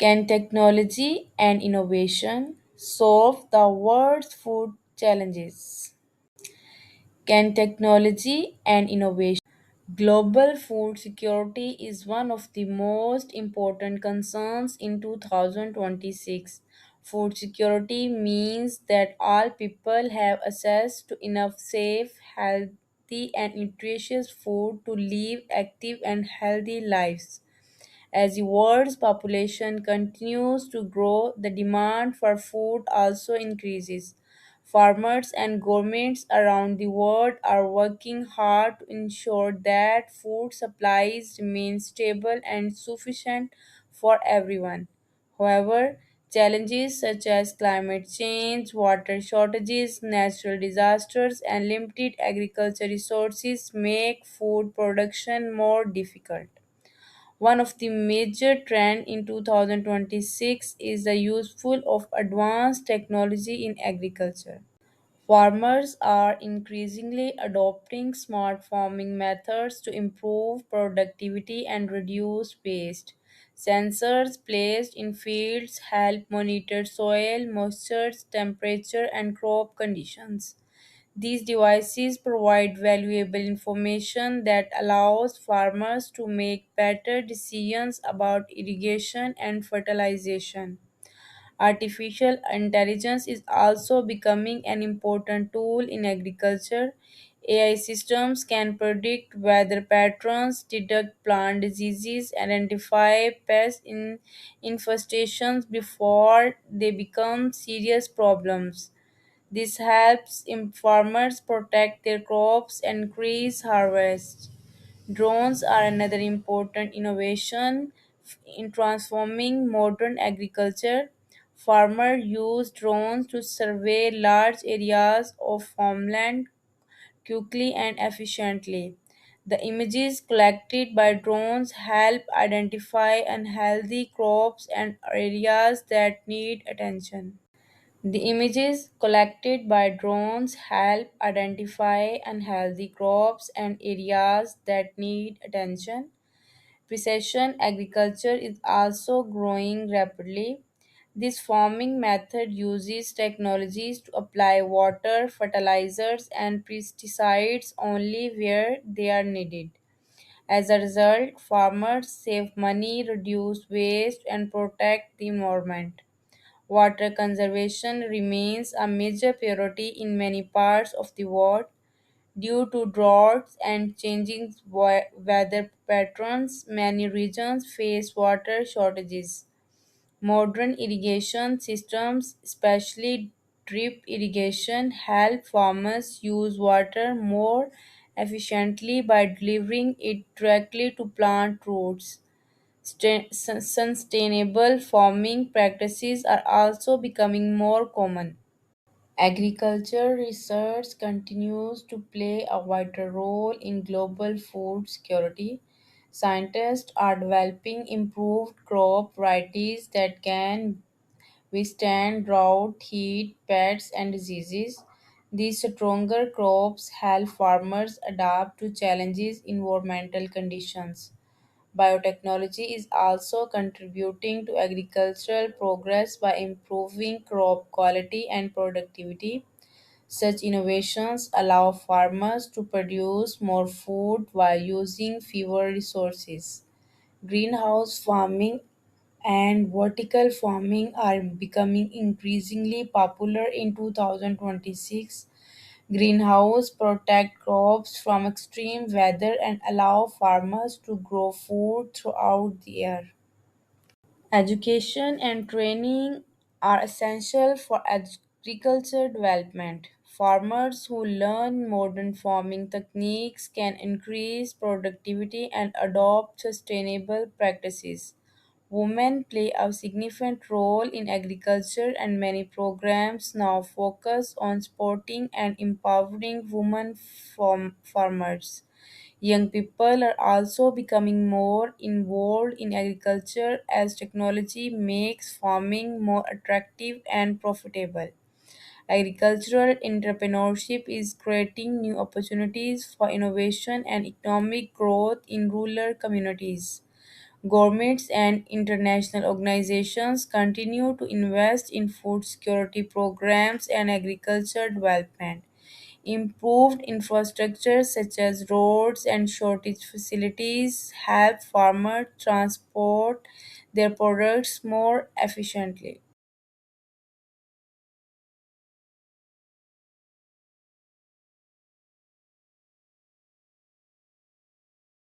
Can technology and innovation solve the world's food challenges? Can technology and innovation? Global food security is one of the most important concerns in 2026. Food security means that all people have access to enough safe, healthy, and nutritious food to live active and healthy lives. As the world's population continues to grow, the demand for food also increases. Farmers and governments around the world are working hard to ensure that food supplies remain stable and sufficient for everyone. However, challenges such as climate change, water shortages, natural disasters, and limited agriculture resources make food production more difficult. One of the major trends in 2026 is the useful of advanced technology in agriculture. Farmers are increasingly adopting smart farming methods to improve productivity and reduce waste. Sensors placed in fields help monitor soil moisture, temperature, and crop conditions. These devices provide valuable information that allows farmers to make better decisions about irrigation and fertilization. Artificial intelligence is also becoming an important tool in agriculture. AI systems can predict weather patterns, detect plant diseases, identify infestations before they become serious problems. This helps farmers protect their crops and increase harvest. Drones are another important innovation in transforming modern agriculture. Farmers use drones to survey large areas of farmland quickly and efficiently. The images collected by drones help identify unhealthy crops and areas that need attention. The images collected by drones help identify unhealthy crops and areas that need attention. Precision agriculture is also growing rapidly. This farming method uses technologies to apply water, fertilizers, and pesticides only where they are needed. As a result, farmers save money, reduce waste, and protect the environment. Water conservation remains a major priority in many parts of the world. Due to droughts and changing weather patterns, many regions face water shortages. Modern irrigation systems, especially drip irrigation, help farmers use water more efficiently by delivering it directly to plant roots. Sustainable farming practices are also becoming more common. Agriculture research continues to play a vital role in global food security. Scientists are developing improved crop varieties that can withstand drought, heat, pests, and diseases. These stronger crops help farmers adapt to challenges environmental conditions. Biotechnology is also contributing to agricultural progress by improving crop quality and productivity. Such innovations allow farmers to produce more food while using fewer resources. Greenhouse farming and vertical farming are becoming increasingly popular in 2026. Greenhouse protect crops from extreme weather and allow farmers to grow food throughout the year. Education and training are essential for agriculture development. Farmers who learn modern farming techniques can increase productivity and adopt sustainable practices. Women play a significant role in agriculture, and many programs now focus on supporting and empowering women farmers. Young people are also becoming more involved in agriculture as technology makes farming more attractive and profitable. Agricultural entrepreneurship is creating new opportunities for innovation and economic growth in rural communities. Governments and international organizations continue to invest in food security programs and agriculture development. Improved infrastructure such as roads and shortage facilities help farmers transport their products more efficiently.